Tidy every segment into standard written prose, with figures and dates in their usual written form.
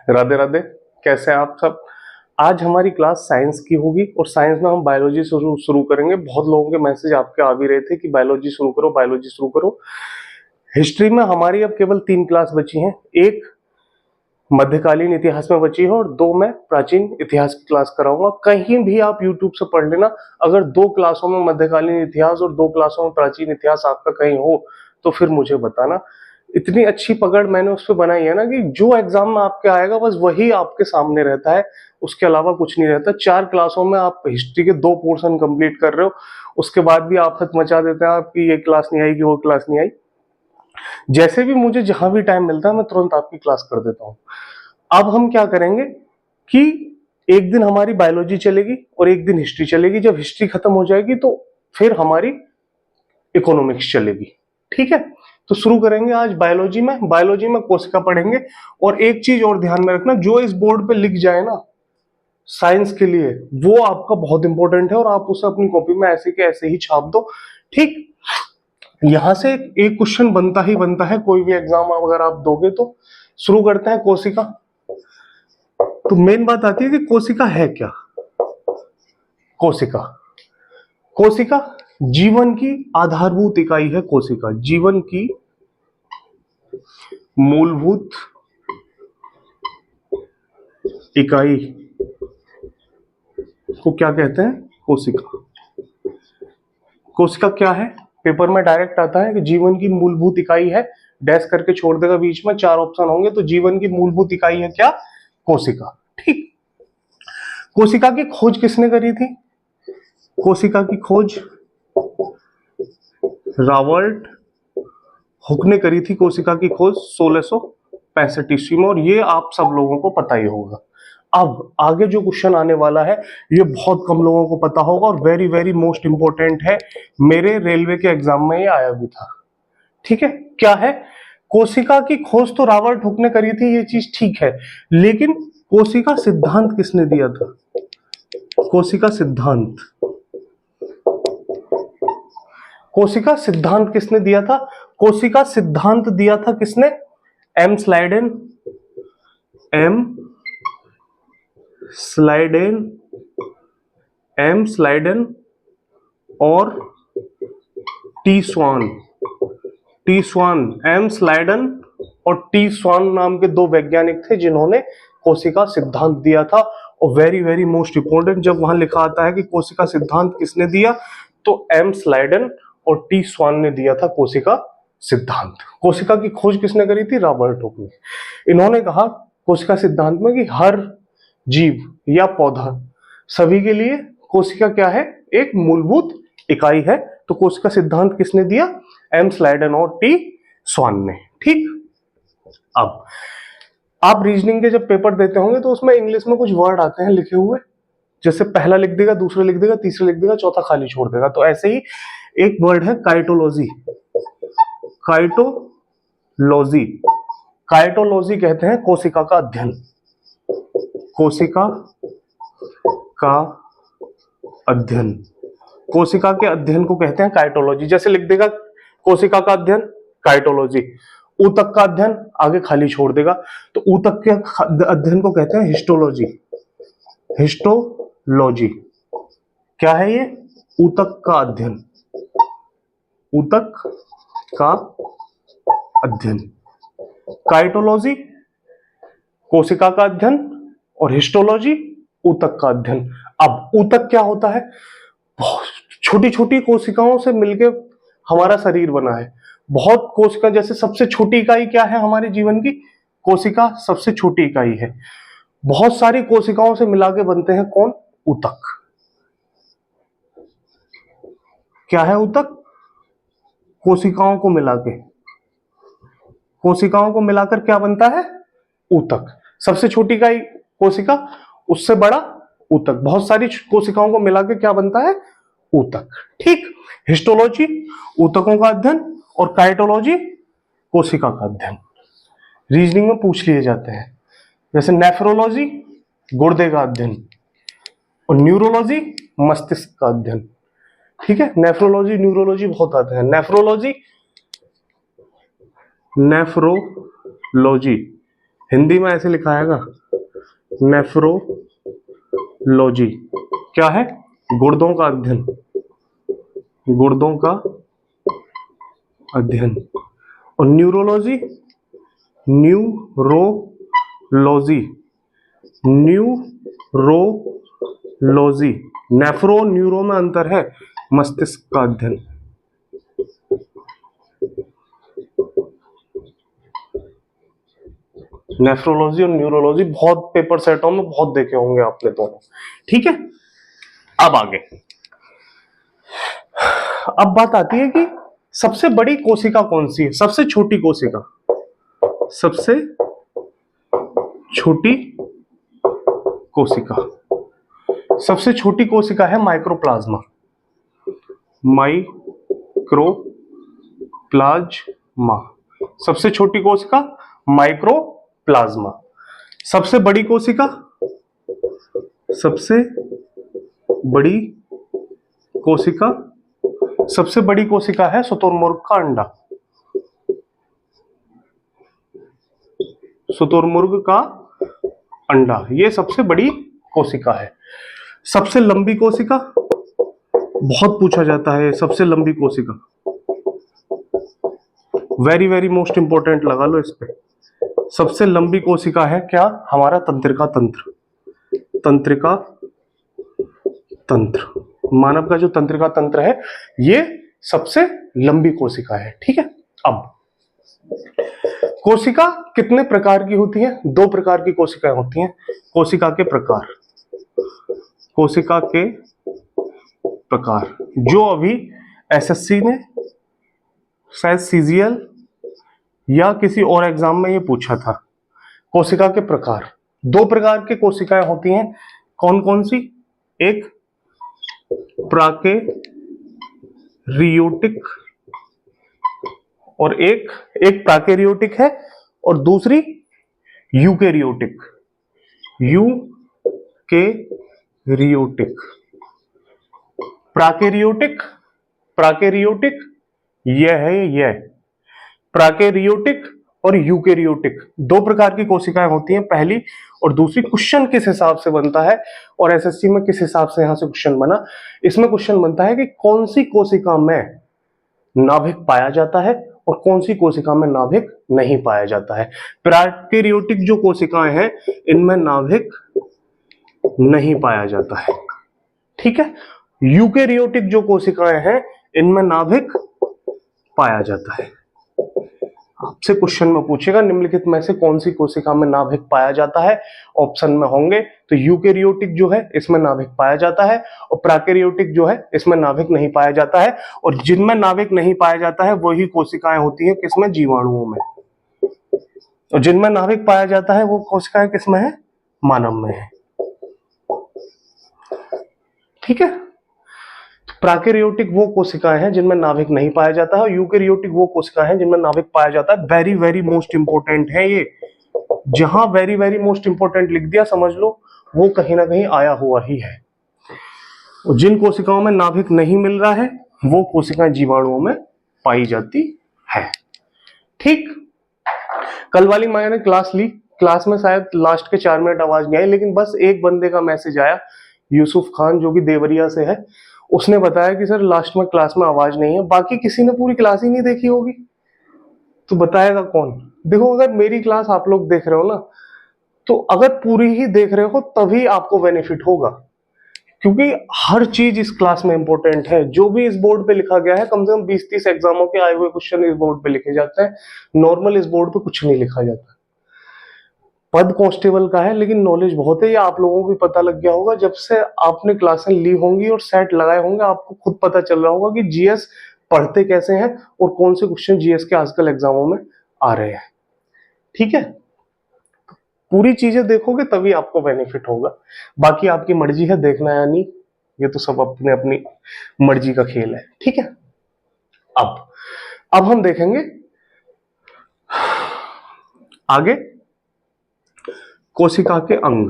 राधे राधे। कैसे हैं आप सब। आज हमारी क्लास साइंस की होगी और साइंस में हम बायोलॉजी शुरू करेंगे। बहुत लोगों के मैसेज आपके आ भी रहे थे कि बायोलॉजी शुरू करो, बायोलॉजी शुरू करो। हिस्ट्री में हमारी अब केवल 3 क्लास बची हैं। एक मध्यकालीन इतिहास में बची है और 2 मैं प्राचीन इतिहास की क्लास कराऊंगा। कहीं भी आप यूट्यूब से पढ़ लेना, अगर 2 क्लासों में मध्यकालीन इतिहास और 2 क्लासों में प्राचीन इतिहास आपका कहीं हो तो फिर मुझे बताना। इतनी अच्छी पकड़ मैंने उस पर बनाई है ना कि जो एग्जाम में आपके आएगा बस वही आपके सामने रहता है, उसके अलावा कुछ नहीं रहता। 4 क्लासों में आप हिस्ट्री के 2 पोर्शन कंप्लीट कर रहे हो, उसके बाद भी आफत मचा देते हैं आपकी ये क्लास नहीं आई कि वो क्लास नहीं आई। जैसे भी मुझे जहां भी टाइम मिलता है मैं तुरंत आपकी क्लास कर देता हूँ। अब हम क्या करेंगे कि एक दिन हमारी बायोलॉजी चलेगी और एक दिन हिस्ट्री चलेगी। जब हिस्ट्री खत्म हो जाएगी तो फिर हमारी इकोनॉमिक्स चलेगी। ठीक है, तो शुरू करेंगे आज बायोलॉजी में। बायोलॉजी में कोशिका पढ़ेंगे। और एक चीज और ध्यान में रखना, जो इस बोर्ड पे लिख जाए ना साइंस के लिए, वो आपका बहुत इंपॉर्टेंट है और आप उसे अपनी कॉपी में ऐसे के ऐसे ही छाप दो। ठीक, यहां से एक क्वेश्चन बनता ही बनता है, कोई भी एग्जाम अगर आप दोगे तो। शुरू करते हैं कोशिका। तो मेन बात आती है कि कोशिका है क्या। कोशिका कोशिका जीवन की आधारभूत इकाई है। कोशिका जीवन की मूलभूत इकाई को क्या कहते हैं? कोशिका। कोशिका क्या है? पेपर में डायरेक्ट आता है कि जीवन की मूलभूत इकाई है, डैश करके छोड़ देगा, बीच में 4 ऑप्शन होंगे। तो जीवन की मूलभूत इकाई है क्या? कोशिका। ठीक, कोशिका की खोज किसने करी थी? कोशिका की खोज रॉबर्ट हुक ने करी थी। कोशिका की खोज 1665 ईस्वी में, और ये आप सब लोगों को पता ही होगा। अब आगे जो क्वेश्चन आने वाला है ये बहुत कम लोगों को पता होगा और वेरी वेरी मोस्ट इंपोर्टेंट है। मेरे रेलवे के एग्जाम में ये आया भी था। ठीक है, क्या है? कोशिका की खोज तो रॉबर्ट हुक ने करी थी, ये चीज ठीक है, लेकिन कोशिका सिद्धांत किसने दिया था? कोशिका सिद्धांत। कोशिका सिद्धांत किसने दिया था? कोशिका सिद्धांत दिया था किसने? M Schleiden. M Schleiden M Schleiden और T Schwann. T Schwann, M Schleiden और टी स्वान नाम के 2 वैज्ञानिक थे जिन्होंने कोशिका सिद्धांत दिया था। और वेरी वेरी मोस्ट इंपोर्टेंट, जब वहां लिखा आता है कि कोशिका सिद्धांत किसने दिया, तो एम स्लाइडन और टी स्वान ने दिया था कोशिका सिद्धांत। कोशिका की खोज किसने करी थी? रॉबर्ट हुक ने। इन्होंने कहा कोशिका सिद्धांत में कि हर जीव या पौधा सभी के लिए कोशिका क्या है? एक मूलभूत इकाई है। तो कोशिका सिद्धांत किसने दिया? एम स्लाइडन और टी स्वान ने। ठीक, अब आप रीजनिंग के जब पेपर देते होंगे तो उसमें इंग्लिश में कुछ वर्ड आते हैं लिखे हुए, जैसे पहला लिख देगा, दूसरा लिख देगा, तीसरा लिख देगा, चौथा खाली छोड़ देगा। तो ऐसे ही एक वर्ड है काइटोलॉजी। काइटोलॉजी। काइटोलॉजी कहते हैं कोशिका का अध्ययन। कोशिका का अध्ययन। कोशिका के अध्ययन को कहते हैं काइटोलॉजी। जैसे लिख देगा कोशिका का अध्ययन काइटोलॉजी, ऊतक का अध्ययन आगे खाली छोड़ देगा, तो ऊतक के अध्ययन को कहते हैं हिस्टोलॉजी। हिस्टोलॉजी क्या है ये? ऊतक का अध्ययन। ऊतक का अध्ययन। काइटोलॉजी कोशिका का अध्ययन और हिस्टोलॉजी ऊतक का अध्ययन। अब ऊतक क्या होता है? बहुत छोटी छोटी कोशिकाओं से मिलकर हमारा शरीर बना है। बहुत कोशिका, जैसे सबसे छोटी इकाई क्या है हमारे जीवन की? कोशिका सबसे छोटी इकाई है। बहुत सारी कोशिकाओं से मिला के बनते हैं कौन? ऊतक। क्या है ऊतक? कोशिकाओं को मिलाके, कोशिकाओं को मिलाकर क्या बनता है? ऊतक। सबसे छोटी इकाई कोशिका, उससे बड़ा ऊतक, बहुत सारी कोशिकाओं को मिलाकर क्या बनता है? ऊतक। ठीक, हिस्टोलॉजी ऊतकों का अध्ययन और काइटोलॉजी कोशिका का अध्ययन। रीजनिंग में पूछ लिए जाते हैं। जैसे नेफ्रोलॉजी गुर्दे का अध्ययन और न्यूरोलॉजी मस्तिष्क का अध्ययन। ठीक है, नेफ्रोलॉजी न्यूरोलॉजी बहुत आते हैं। नेफ्रोलॉजी, नेफ्रोलॉजी हिंदी में ऐसे लिखा आएगा नेफ्रोलॉजी, क्या है? गुर्दों का अध्ययन, गुर्दों का अध्ययन। और neurology, neurology, neurology. Nephro neuro में अंतर है, मस्तिष्क का अध्ययन। नेफ्रोलॉजी और न्यूरोलॉजी बहुत पेपर सेटों में बहुत देखे होंगे आपने दोनों, ठीक है। अब आगे, अब बात आती है कि सबसे बड़ी कोशिका कौन सी है, सबसे छोटी कोशिका, सबसे छोटी कोशिका, सबसे छोटी कोशिका है माइक्रोप्लाज्मा, माइक्रोप्लाज्मा, सबसे छोटी कोशिका माइक्रोप्लाज्मा। सबसे बड़ी कोशिका, सबसे बड़ी कोशिका, सबसे बड़ी कोशिका है शुतुरमुर्ग का अंडा, शुतुरमुर्ग का अंडा, ये सबसे बड़ी कोशिका है। सबसे लंबी कोशिका, बहुत पूछा जाता है सबसे लंबी कोशिका, वेरी वेरी मोस्ट इंपोर्टेंट, लगा लो इस पे। सबसे लंबी कोशिका है क्या? हमारा तंत्रिका तंत्र, तंत्रिका तंत्र, मानव का जो तंत्रिका तंत्र है ये सबसे लंबी कोशिका है, ठीक है। अब कोशिका कितने प्रकार की होती है? दो प्रकार की कोशिकाएं होती हैं। कोशिका के प्रकार, कोशिका के प्रकार, जो अभी एसएससी ने शायद सीजीएल या किसी और एग्जाम में ये पूछा था। कोशिका के प्रकार, दो प्रकार की कोशिकाएं होती हैं, कौन कौन सी? एक प्राकेरियोटिक और एक प्राकेरियोटिक है और दूसरी यूकेरियोटिक, यूकेरियोटिक। प्राकेरियोटिक, प्राकेरियोटिक यह है, यह प्राकेरियोटिक और यूकेरियोटिक दो प्रकार की कोशिकाएं होती हैं, पहली और दूसरी। क्वेश्चन किस हिसाब से बनता है और एसएससी में किस हिसाब से यहां से क्वेश्चन बना? इसमें क्वेश्चन बनता है कि कौन सी कोशिका में नाभिक पाया जाता है और कौन सी कोशिका में नाभिक नहीं पाया जाता है। प्राकेरियोटिक जो कोशिकाएं हैं इनमें नाभिक नहीं पाया जाता है, ठीक है। यूकेरियोटिक जो कोशिकाएं हैं इनमें नाभिक पाया जाता है। आपसे क्वेश्चन में पूछेगा निम्नलिखित में से कौन सी कोशिका में नाभिक पाया जाता है, ऑप्शन में होंगे तो यूकेरियोटिक जो है इसमें नाभिक पाया जाता है और प्राकेरियोटिक जो है इसमें नाभिक नहीं पाया जाता है। और जिनमें नाभिक नहीं पाया जाता है वही कोशिकाएं होती है किसमें? जीवाणुओं में। और जिनमें नाभिक पाया जाता है वो कोशिकाएं किसमें है? मानव में है, ठीक है। प्राकेरियोटिक वो कोशिकाएं हैं जिनमें नाभिक नहीं पाया जाता है और यूकेरियोटिक वो कोशिकाएं हैं जिनमें नाभिक पाया जाता है। वेरी वेरी मोस्ट इंपोर्टेंट है ये, जहां वेरी वेरी मोस्ट इंपोर्टेंट लिख दिया समझ लो वो कहीं ना कहीं आया हुआ ही है। और जिन कोशिकाओं में नाभिक नहीं मिल रहा है वो कोशिकाएं जीवाणुओं में पाई जाती है, ठीक। कल वाली मैंने क्लास ली, क्लास में शायद लास्ट के 4 मिनट आवाज नहीं आई, लेकिन बस एक बंदे का मैसेज आया, यूसुफ खान जो कि देवरिया से है, उसने बताया कि सर लास्ट में क्लास में आवाज नहीं है। बाकी किसी ने पूरी क्लास ही नहीं देखी होगी तो बताएगा कौन? देखो अगर मेरी क्लास आप लोग देख रहे हो ना, तो अगर पूरी ही देख रहे हो तभी आपको बेनिफिट होगा, क्योंकि हर चीज इस क्लास में इंपॉर्टेंट है। जो भी इस बोर्ड पे लिखा गया है, कम से कम 20-30 एग्जामों के आए हुए क्वेश्चन इस बोर्ड पे लिखे जाते हैं। नॉर्मल इस बोर्ड पे कुछ नहीं लिखा जाता। पद कांस्टेबल का है लेकिन नॉलेज बहुत है, ये आप लोगों को भी पता लग गया होगा। जब से आपने क्लासें ली होंगी और सेट लगाए होंगे आपको खुद पता चल रहा होगा कि जीएस पढ़ते कैसे हैं और कौन से क्वेश्चन जीएस के आजकल एग्जामों में आ रहे हैं, ठीक है। पूरी चीजें देखोगे तभी आपको बेनिफिट होगा, बाकी आपकी मर्जी है देखना या नहीं, ये तो सब अपने अपनी मर्जी का खेल है, ठीक है। अब हम देखेंगे आगे कोशिका के अंग।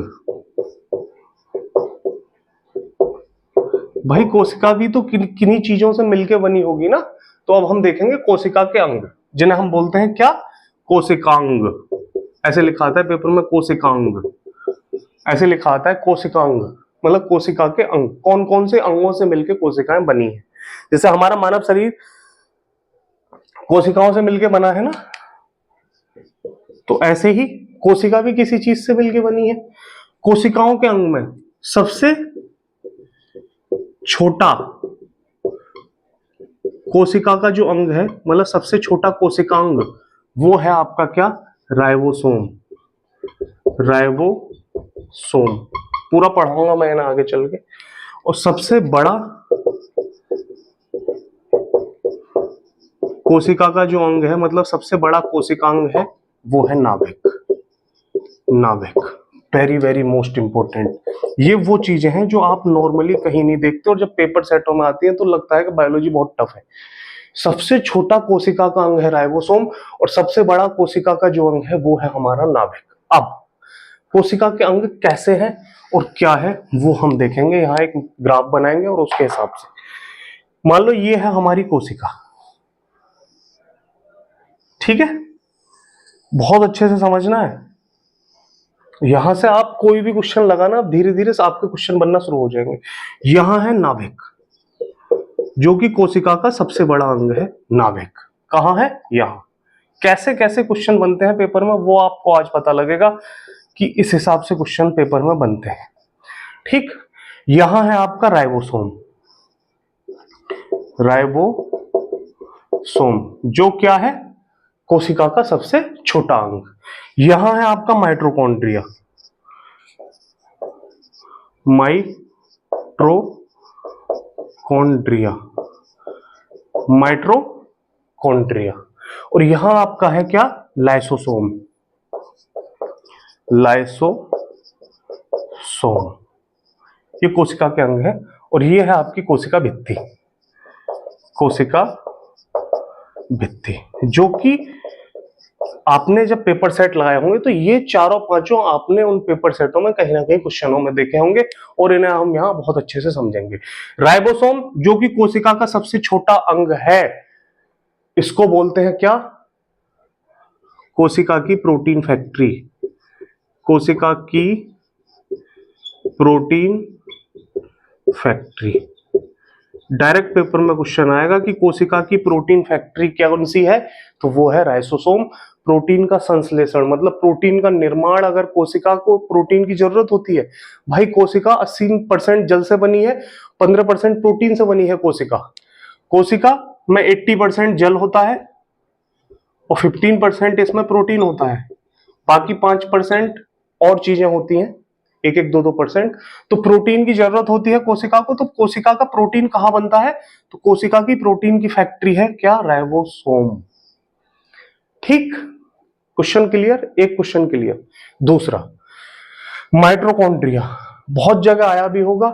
भाई कोशिका भी तो किन्हीं चीजों से मिलकर बनी होगी ना, तो अब हम देखेंगे कोशिका के अंग जिन्हें हम बोलते हैं क्या? कोशिकांग, ऐसे लिखा आता है पेपर में कोशिकांग, ऐसे लिखा आता है कोशिकांग, मतलब कोशिका के अंग, कौन कौन से अंगों से मिलकर कोशिकाएं बनी है। जैसे हमारा मानव शरीर कोशिकाओं से मिलकर बना है ना, तो ऐसे ही कोशिका भी किसी चीज से मिलकर बनी है। कोशिकाओं के अंग में सबसे छोटा कोशिका का जो अंग है, मतलब सबसे छोटा कोशिकांग, वो है आपका क्या, राइबोसोम। राइबोसोम पूरा पढ़ाऊंगा मैं ना आगे चल के। और सबसे बड़ा कोशिका का जो अंग है, मतलब सबसे बड़ा कोशिकांग है, वो है नाभिक। नाभिक वेरी वेरी मोस्ट इंपॉर्टेंट। ये वो चीजें हैं जो आप नॉर्मली कहीं नहीं देखते, और जब पेपर सेटों में आती है तो लगता है कि बायोलॉजी बहुत टफ है। सबसे छोटा कोशिका का अंग है राइबोसोम, और सबसे बड़ा कोशिका का जो अंग है वो है हमारा नाभिक। अब कोशिका के अंग कैसे हैं और क्या है वो हम देखेंगे। यहाँ एक ग्राफ बनाएंगे और उसके हिसाब से, मान लो ये है हमारी कोशिका, ठीक है, बहुत अच्छे से समझना है। यहां से आप कोई भी क्वेश्चन लगाना, धीरे धीरे से आपके क्वेश्चन बनना शुरू हो जाएंगे। यहां है नाभिक, जो कि कोशिका का सबसे बड़ा अंग है। नाभिक कहां है, यहां। कैसे कैसे क्वेश्चन बनते हैं पेपर में वो आपको आज पता लगेगा कि इस हिसाब से क्वेश्चन पेपर में बनते हैं, ठीक। यहां है आपका राइबोसोम। राइबोसोम जो क्या है, कोशिका का सबसे छोटा अंग। यहां है आपका माइटोकॉन्ड्रिया। Mitochondria, mitochondria. और यहां आपका है क्या, लाइसोसोम। लाइसोसोम ये कोशिका के अंग है। और ये है आपकी कोशिका भित्ति। कोशिका भित्ति, जो कि आपने जब पेपर सेट लगाए होंगे तो ये चारों पांचों आपने उन पेपर सेटों में कहीं ना कहीं क्वेश्चनों में देखे होंगे, और इन्हें हम यहां बहुत अच्छे से समझेंगे। राइबोसोम जो कि कोशिका का सबसे छोटा अंग है, इसको बोलते हैं क्या, कोशिका की प्रोटीन फैक्ट्री। कोशिका की प्रोटीन फैक्ट्री। डायरेक्ट पेपर में क्वेश्चन आएगा कि कोशिका की प्रोटीन फैक्ट्री कौन सी है, तो वो है राइबोसोम। प्रोटीन का संश्लेषण, मतलब प्रोटीन का निर्माण। अगर कोशिका को प्रोटीन की जरूरत होती है, भाई कोशिका 80% जल से बनी है, 15% प्रोटीन से बनी है। कोशिका कोशिका में 80% जल होता है और 15% इसमें प्रोटीन होता है, बाकी 5% और चीजें होती हैं, 1-2%। तो प्रोटीन की जरूरत होती है कोशिका को। तो कोशिका का प्रोटीन कहां बनता है, तो कोशिका की प्रोटीन की फैक्ट्री है क्या, राइबोसोम, ठीक। क्वेश्चन क्लियर, एक क्वेश्चन क्लियर। दूसरा माइटोकॉन्ड्रिया, बहुत जगह आया भी होगा,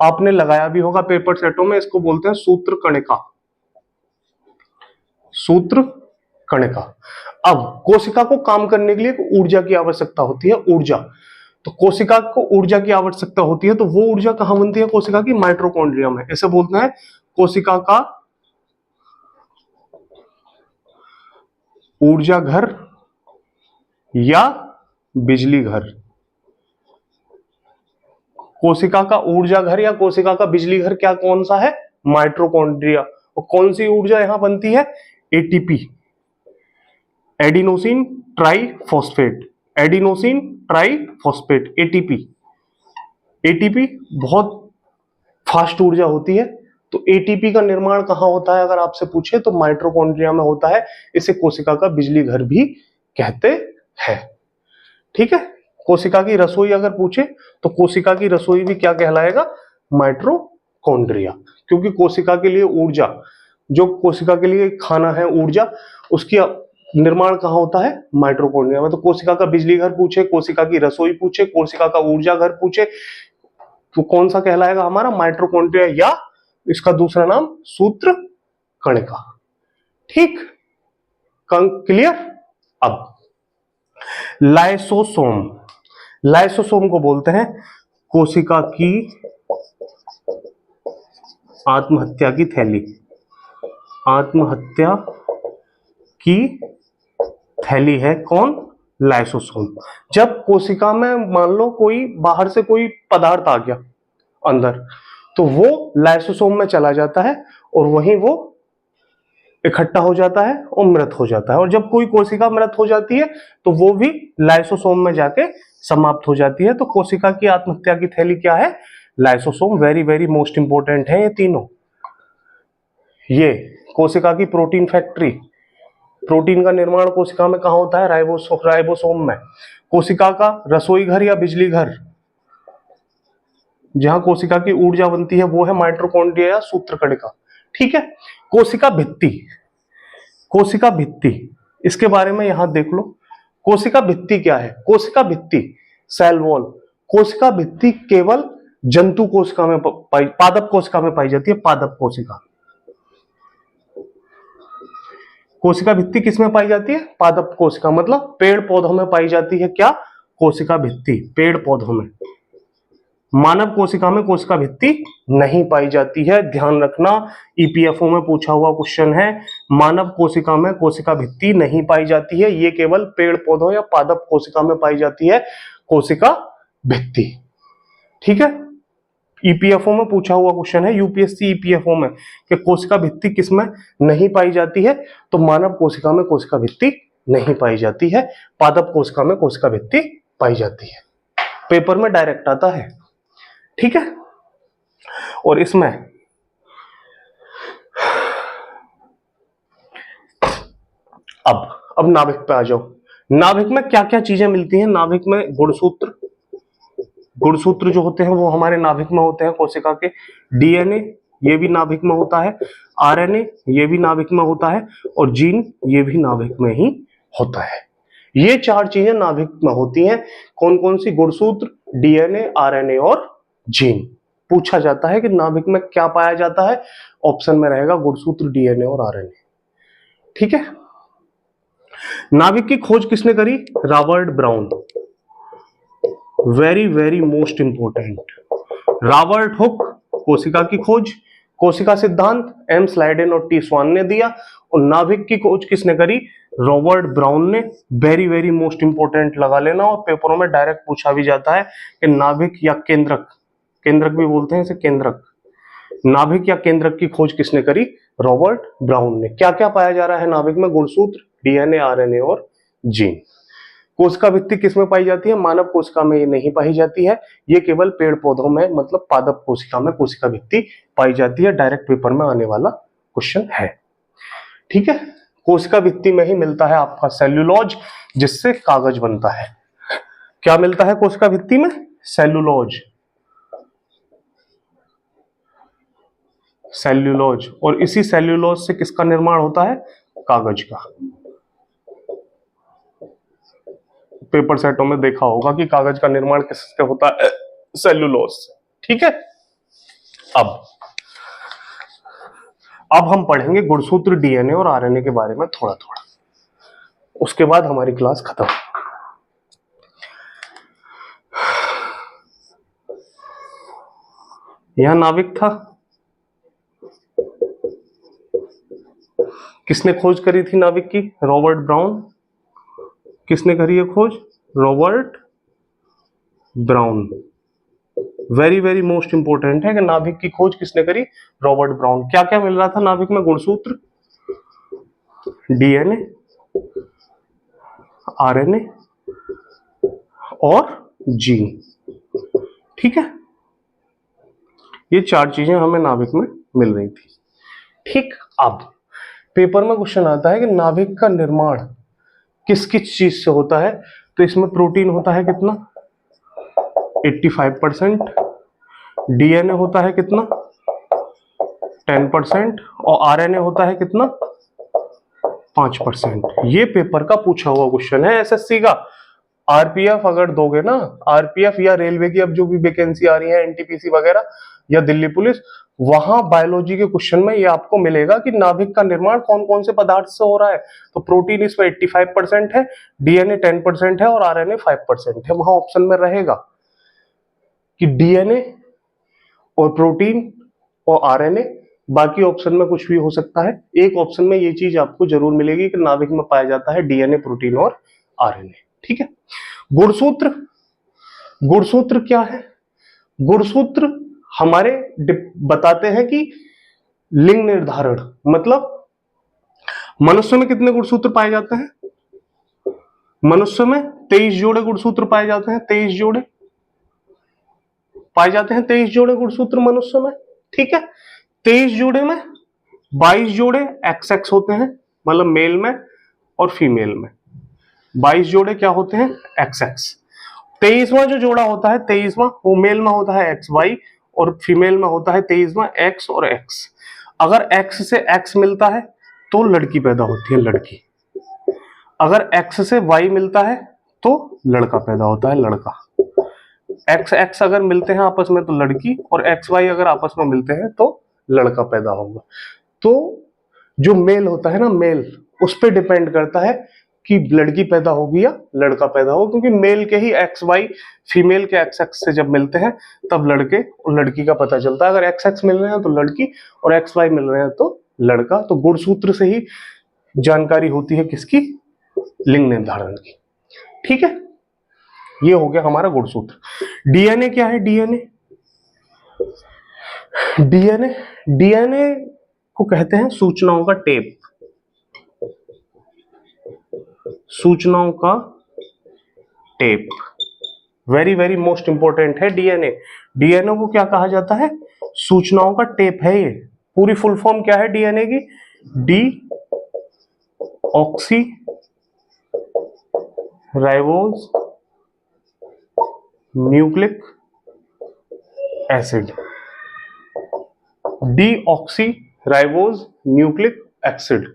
आपने लगाया भी होगा पेपर सेटों में। इसको बोलते हैं सूत्र कणिका। सूत्र कणिका। अब कोशिका को काम करने के लिए ऊर्जा की आवश्यकता होती है, ऊर्जा। तो कोशिका को ऊर्जा की आवश्यकता होती है, तो वो ऊर्जा कहां बनती है कोशिका की, माइटोकॉन्ड्रिया में। इसे बोलते हैं कोशिका का ऊर्जा घर या बिजली घर। कोशिका का ऊर्जा घर या कोशिका का बिजली घर क्या, कौन सा है, माइटोकॉन्ड्रिया। और कौन सी ऊर्जा यहां बनती है, ATP, adenosine triphosphate. Adenosine triphosphate, ATP. ATP बहुत फास्ट ऊर्जा होती है। तो एटीपी का निर्माण कहां होता है अगर आपसे पूछे, तो माइटोकॉन्ड्रिया में होता है। इसे कोशिका का बिजली घर भी कहते हैं, ठीक है। कोशिका की रसोई अगर पूछे तो कोशिका की रसोई भी क्या कहलाएगा, माइटोकॉन्ड्रिया। क्योंकि कोशिका के लिए ऊर्जा, जो कोशिका के लिए खाना है ऊर्जा, उसकी निर्माण कहां होता है, माइटोकॉन्ड्रिया में। तो कोशिका का बिजली घर पूछे, कोशिका की रसोई पूछे, कोशिका का ऊर्जा घर पूछे, तो कौन सा कहलाएगा हमारा, माइटोकॉन्ड्रिया, या इसका दूसरा नाम सूत्र कणिका, ठीक। क्लियर। अब लाइसोसोम, लाइसोसोम को बोलते हैं कोशिका की आत्महत्या की थैली। आत्महत्या की थैली है कौन, लाइसोसोम। जब कोशिका में मान लो कोई बाहर से कोई पदार्थ आ गया अंदर, तो वो लाइसोसोम में चला जाता है और वहीं वो इकट्ठा हो जाता है और मृत हो जाता है। और जब कोई कोशिका मृत हो जाती है तो वो भी लाइसोसोम में जाके समाप्त हो जाती है। तो कोशिका की आत्महत्या की थैली क्या है? Lysosome. Very very most important है ये तीनों। ये कोशिका की प्रोटीन फैक्ट्री, प्रोटीन का निर्माण कोशिका में कहां होता है? राइबोसोम में। कोशिका का रसोई घर या बिजली घर जहां कोशिका की ऊर्जा बनती है वो है माइटोकॉन्ड्रिया या सूत्रकणिका। ठीक है। कोशिका भित्ति, कोशिका भित्ति इसके बारे में यहां देख लो। कोशिका भित्ति क्या है? कोशिका भित्ति, सेल वॉल। कोशिका भित्ति केवल जंतु कोशिका में पादप कोशिका में पाई जाती है। पादप कोशिका। कोशिका भित्ति किस में पाई जाती है? पादप कोशिका, मतलब पेड़ पौधों में पाई जाती है। क्या? कोशिका भित्ति पेड़ पौधों में। मानव कोशिका में कोशिका भित्ति नहीं पाई जाती है, ध्यान रखना। ईपीएफओ में पूछा हुआ क्वेश्चन है, मानव कोशिका में कोशिका भित्ति नहीं पाई जाती है, ये केवल पेड़ पौधों या पादप कोशिका में पाई जाती है कोशिका भित्ति। ठीक है। ईपीएफओ में पूछा हुआ क्वेश्चन है, यूपीएससी ईपीएफओ में, कि कोशिका भित्ति किसमें नहीं पाई जाती है? तो मानव कोशिका में कोशिका भित्ति नहीं पाई जाती है, पादप कोशिका में कोशिका भित्ति पाई जाती है। पेपर में डायरेक्ट आता है। ठीक है। और इसमें अब नाभिक पे आ जाओ। नाभिक में क्या क्या चीजें मिलती हैं? नाभिक में गुणसूत्र, गुणसूत्र जो होते हैं वो हमारे नाभिक में होते हैं कोशिका के। डीएनए ये भी नाभिक में होता है, आरएनए ये भी नाभिक में होता है, और जीन ये भी नाभिक में ही होता है। ये चार चीजें नाभिक में होती हैं। कौन कौन सी? गुणसूत्र, डीएनए, आरएनए और जीन। पूछा जाता है कि नाभिक में क्या पाया जाता है? ऑप्शन में रहेगा गुणसूत्र, डीएनए और आरएनए। ठीक है। नाभिक की खोज किसने करी? Robert brown. Very very most important. Robert Hooke, कोशिका की खोज, कोशिका सिद्धांत एम स्लाइडेन और टी स्वान ने दिया। और नाभिक की खोज किसने करी? रॉबर्ट ब्राउन ने। वेरी वेरी मोस्ट इंपोर्टेंट लगा लेना, और पेपरों में डायरेक्ट पूछा भी जाता है कि नाभिक या केंद्रक, केंद्रक भी बोलते हैं इसे, केंद्रक, नाभिक या केंद्रक की खोज किसने करी? रॉबर्ट ब्राउन ने। क्या क्या पाया जा रहा है नाभिक में? गुणसूत्र, डीएनए, आरएनए और जीन। कोशिका भित्ति किस में पाई जाती है? मानव कोशिका में ये नहीं पाई जाती है, ये केवल पेड़ पौधों में, मतलब पादप कोशिका में कोशिका भित्ति पाई जाती है। डायरेक्ट पेपर में आने वाला क्वेश्चन है। ठीक है। कोशिका भित्ति में ही मिलता है आपका सेल्यूलोज, जिससे कागज बनता है। क्या मिलता है कोशिका भित्ति में? Cellulose, cellulose. और इसी सेल्यूलोज से किसका निर्माण होता है? कागज का। पेपर सेटों में देखा होगा कि कागज का निर्माण किससे होता है? सेल्यूलोज से। ठीक है। अब हम पढ़ेंगे गुणसूत्र, डीएनए और आरएनए के बारे में थोड़ा थोड़ा, उसके बाद हमारी क्लास खत्म। यहां नाभिक था, किसने खोज करी थी नाभिक की? Robert brown. किसने करी है खोज? Robert brown. Very very most important है कि नाभिक की खोज किसने करी? Robert brown. क्या क्या मिल रहा था नाभिक में? गुणसूत्र, डीएनए, आरएनए और जीन। ठीक है। ये चार चीजें हमें नाभिक में मिल रही थी। ठीक। अब पेपर में क्वेश्चन आता है कि नाभिक का निर्माण किस किस चीज से होता है? तो इसमें प्रोटीन होता है कितना? 85%। डीएनए होता है कितना? 10%। और आरएनए होता है कितना? 5%। ये पेपर का पूछा हुआ क्वेश्चन है एसएससी का। आरपीएफ अगर दोगे ना, आरपीएफ या रेलवे की अब जो भी वैकेंसी आ रही है, एनटीपीसी वगैरह या दिल्ली पुलिस, वहां बायोलॉजी के क्वेश्चन में ये आपको मिलेगा कि नाभिक का निर्माण कौन कौन से पदार्थ से हो रहा है। तो प्रोटीन इसमें 85% है, डीएनए 10% है और आरएनए 5% है। वहां ऑप्शन में रहेगा कि डीएनए और प्रोटीन और आरएनए, बाकी ऑप्शन में कुछ भी हो सकता है। एक ऑप्शन में ये चीज आपको जरूर मिलेगी कि नाभिक में पाया जाता है डीएनए, प्रोटीन और आरएनए। ठीक है। गुणसूत्र, गुणसूत्र क्या है? गुणसूत्र हमारे बताते हैं कि लिंग निर्धारण, मतलब मनुष्य में कितने गुणसूत्र पाए जाते हैं? मनुष्य में 23 जोड़े गुणसूत्र पाए जाते हैं, 23 जोड़े पाए जाते हैं, 23 जोड़े गुणसूत्र मनुष्य में, ठीक है। 23 जोड़े में 22 जोड़े एक्स एक्स होते हैं, मतलब मेल में और फीमेल में 22 जोड़े क्या होते हैं? X x. 23वां जो जोड़ा होता है 23वां, वो मेल में होता है एक्स वाई और फीमेल में होता है 23वां एक्स और एक्स। अगर एक्स से एक्स मिलता है तो लड़की पैदा होती है, लड़की। अगर एक्स से वाई मिलता है तो लड़का पैदा होता है, लड़का। एक्स एक्स अगर मिलते हैं आपस में तो लड़की, और एक्स वाई अगर आपस में मिलते हैं तो लड़का पैदा होगा। तो जो मेल होता है ना, मेल, उस पर डिपेंड करता है कि लड़की पैदा होगी या लड़का पैदा होगा, क्योंकि मेल के ही एक्स वाई फीमेल के एक्स एक्स से जब मिलते हैं तब लड़के और लड़की का पता चलता है। अगर एक्स एक्स मिल रहे हैं तो लड़की और एक्स वाई मिल रहे हैं तो लड़का। तो गुणसूत्र से ही जानकारी होती है किसकी? लिंग निर्धारण की, ठीक है। ये हो गया हमारा गुणसूत्र। डीएनए क्या है? डीएनए, डीएनए डीएनए को कहते हैं सूचनाओं का टेप, सूचनाओं का tape. Very very most important है डीएनए। डीएनए को क्या कहा जाता है? सूचनाओं का टेप है ये। पूरी फुल फॉर्म क्या है डीएनए की? D oxy ribose nucleic acid, D oxy ribose nucleic acid.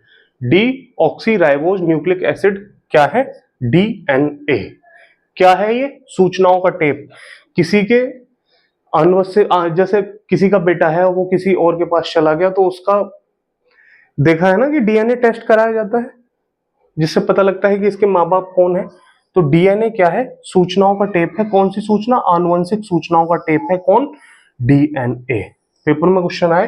D oxy ribose nucleic acid क्या है? डीएनए। क्या है ये? सूचनाओं का टेप। किसी के अनुवंशिक, जैसे किसी का बेटा है वो किसी और के पास चला गया तो उसका देखा है ना कि डीएनए टेस्ट कराया जाता है, जिससे पता लगता है कि इसके माँ बाप कौन है। तो डीएनए क्या है? सूचनाओं का टेप है। कौन सी सूचना? आनुवंशिक सूचनाओं का टेप है। कौन? डीएनए। पेपर में क्वेश्चन आए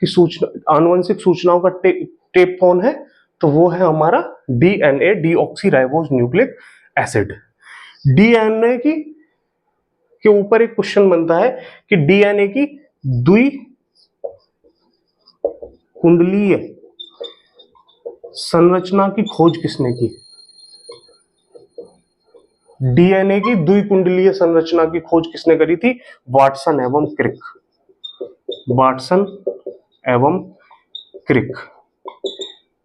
कि सूचना आनुवंशिक सूचनाओं का टेप कौन है, तो वो है हमारा DNA, deoxy ribose nucleic acid. DNA की के ऊपर एक क्वेश्चन बनता है कि डीएनए की द्विकुंडलीय संरचना की खोज किसने की? डीएनए की द्विकुंडलीय संरचना की खोज किसने करी थी? वाटसन एवं क्रिक, वाटसन एवं क्रिक।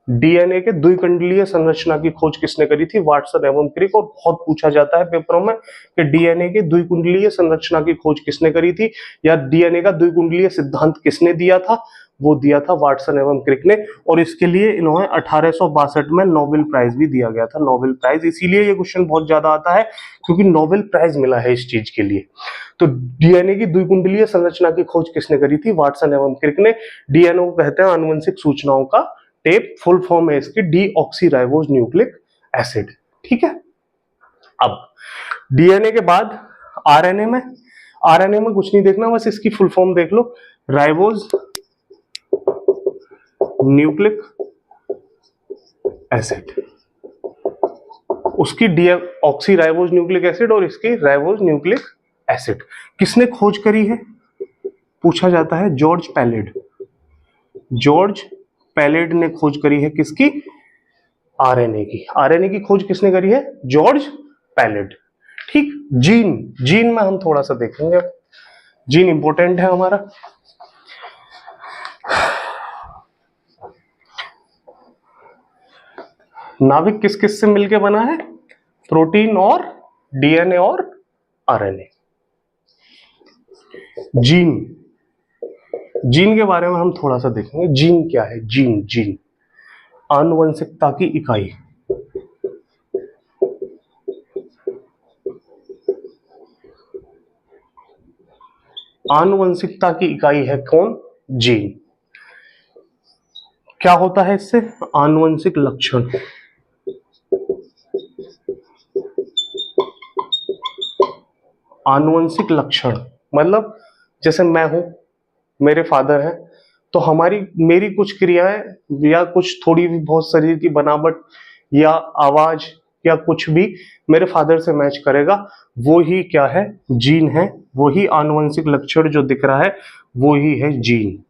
डीएनए के द्विकुंडलीय संरचना की खोज किसने करी थी? वाटसन एवं क्रिक। और बहुत पूछा जाता है पेपरों में कि डीएनए के द्विकुंडलीय संरचना की खोज किसने करी थी, या डीएनए का द्विकुंडलीय सिद्धांत किसने दिया था? वो दिया था वाटसन एवं क्रिक ने। और इसके लिए इन्होंने 1862 में नोबेल प्राइज भी दिया गया था, नोबेल प्राइज। इसीलिए ये क्वेश्चन बहुत ज्यादा आता है क्योंकि नोबेल प्राइज मिला है इस चीज के लिए। तो डीएनए की द्विकुंडलीय संरचना की खोज किसने करी थी? वाटसन एवं क्रिक ने। डीएनए को कहते हैं आनुवंशिक सूचनाओं का टेप, फुल फॉर्म है इसकी डीऑक्सी राइबोज न्यूक्लिक एसिड, ठीक है। अब डीएनए के बाद आरएनए में, आरएनए में कुछ नहीं देखना, बस इसकी फुल फॉर्म देख लो, राइबोज न्यूक्लिक एसिड। उसकी डीऑक्सी राइबोज न्यूक्लिक एसिड और इसकी राइबोज न्यूक्लिक एसिड किसने खोज करी है? पूछा जाता है। जॉर्ज पैलेड, जॉर्ज पैलेड ने खोज करी है किसकी? आरएनए की। आरएनए की खोज किसने करी है? जॉर्ज पैलेड, ठीक। जीन, जीन में हम थोड़ा सा देखेंगे, जीन इंपॉर्टेंट है हमारा। नाभिक किस किस से मिलके बना है? प्रोटीन और डीएनए और आरएनए। जीन, जीन के बारे में हम थोड़ा सा देखेंगे। जीन क्या है? जीन, जीन आनुवंशिकता की इकाई। आनुवंशिकता की इकाई है कौन? जीन। क्या होता है इससे? आनुवंशिक लक्षण। आनुवंशिक लक्षण मतलब जैसे मैं हूं, मेरे फादर हैं, तो मेरी कुछ क्रियाएं या कुछ थोड़ी भी बहुत शरीर की बनावट या आवाज या कुछ भी मेरे फादर से मैच करेगा वो ही क्या है, जीन है। वो ही आनुवंशिक लक्षण जो दिख रहा है वो ही है जीन।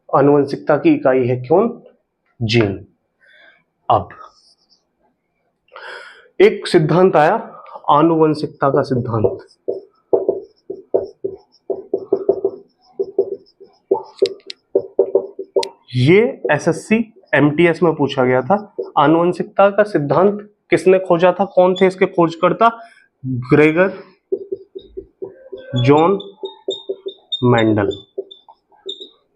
आनुवंशिकता की इकाई है कौन, जीन। अब एक सिद्धांत आया आनुवंशिकता का सिद्धांत। ये एसएससी एमटीएस में पूछा गया था। आनुवंशिकता का सिद्धांत किसने खोजा था, कौन थे इसके खोजकर्ता, Gregor John Mendel.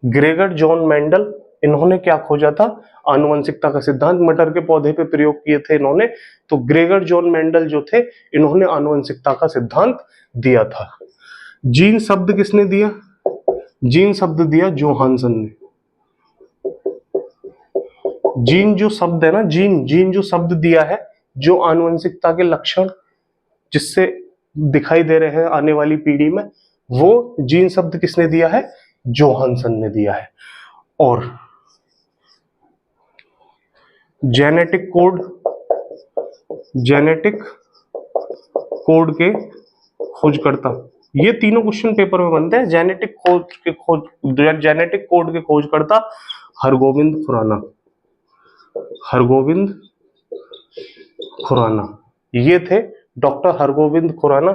Gregor John Mendel, इन्होंने क्या खोजा था, आनुवंशिकता का सिद्धांत। मटर के पौधे पे प्रयोग किए थे इन्होंने। तो ग्रेगर जॉन मेंडल जो थे इन्होंने आनुवंशिकता का सिद्धांत दिया था। जीन शब्द किसने दिया, जीन शब्द दिया जोहानसन ने। जीन जो शब्द है ना, जीन जो शब्द दिया है, जो आनुवंशिकता के लक्षण जिससे दिखाई दे रहे हैं आने वाली पीढ़ी में, वो जीन शब्द किसने दिया है, जोहानसन ने दिया है। और जेनेटिक कोड के खोजकर्ता, ये तीनों क्वेश्चन पेपर में बनते हैं। जेनेटिक कोड के खोजकर्ता हरगोविंद खुराना, ये थे डॉक्टर हरगोविंद खुराना,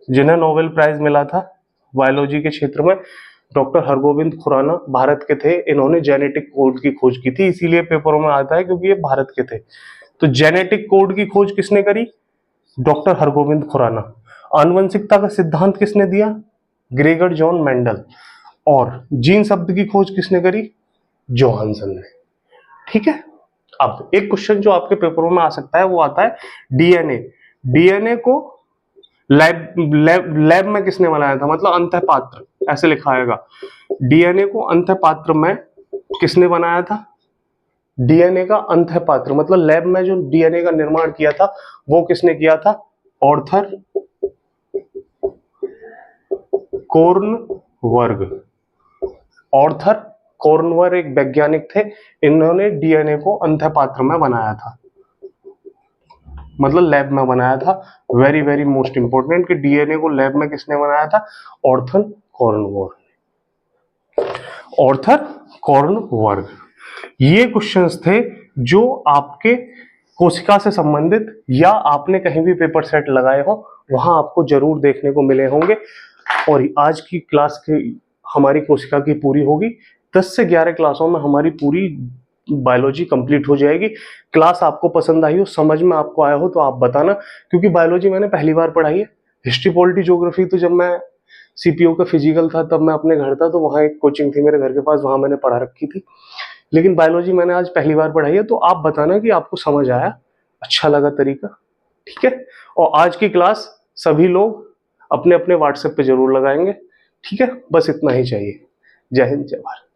जिन्हें नोबेल प्राइज मिला था बायोलॉजी के क्षेत्र में। डॉक्टर हरगोविंद खुराना भारत के थे, इन्होंने जेनेटिक कोड की खोज की थी, इसीलिए पेपरों में आता है क्योंकि ये भारत के थे। तो जेनेटिक कोड की खोज किसने करी, डॉक्टर हरगोविंद खुराना। आनुवंशिकता का सिद्धांत किसने दिया, ग्रेगर जॉन मेंडल। और जीन शब्द की खोज किसने करी, जोहानसन ने। ठीक है। अब एक क्वेश्चन जो आपके पेपरों में आ सकता है वो आता है डीएनए को लैब में किसने बनाया था, मतलब अंतःपात्र, ऐसे लिखा आएगा। डीएनए को अंतःपात्र में किसने बनाया था, डीएनए का अंतःपात्र मतलब लैब में जो डीएनए का निर्माण किया था वो किसने किया था, ऑर्थर कॉर्नवर्ग एक वैज्ञानिक थे, इन्होंने डीएनए को अंतःपात्र में बनाया था, मतलब लैब में बनाया था। वेरी वेरी मोस्ट इंपोर्टेंट कि डीएनए को लैब में किसने बनाया था, ऑर्थर कॉर्नवर्ग। ये क्वेश्चंस थे जो आपके कोशिका से संबंधित या आपने कहीं भी पेपर सेट लगाए हो वहां आपको जरूर देखने को मिले होंगे। और आज की क्लास की हमारी कोशिका की पूरी होगी। 10 से 11 क्लासों में हमारी पूरी बायोलॉजी कंप्लीट हो जाएगी। क्लास आपको पसंद आई हो, समझ में आपको आया हो तो आप बताना, क्योंकि बायोलॉजी मैंने पहली बार पढ़ाई है। हिस्ट्री पॉलिटी ज्योग्राफी तो जब मैं सीपीओ का फिजिकल था तब मैं अपने घर था, तो वहाँ एक कोचिंग थी मेरे घर के पास, वहाँ मैंने पढ़ा रखी थी। लेकिन बायोलॉजी मैंने आज पहली बार पढ़ाई है, तो आप बताना कि आपको समझ आया, अच्छा लगा तरीका। ठीक है। और आज की क्लास सभी लोग अपने अपने व्हाट्सएप पे जरूर लगाएंगे। ठीक है, बस इतना ही चाहिए। जय हिंद, जय भारत।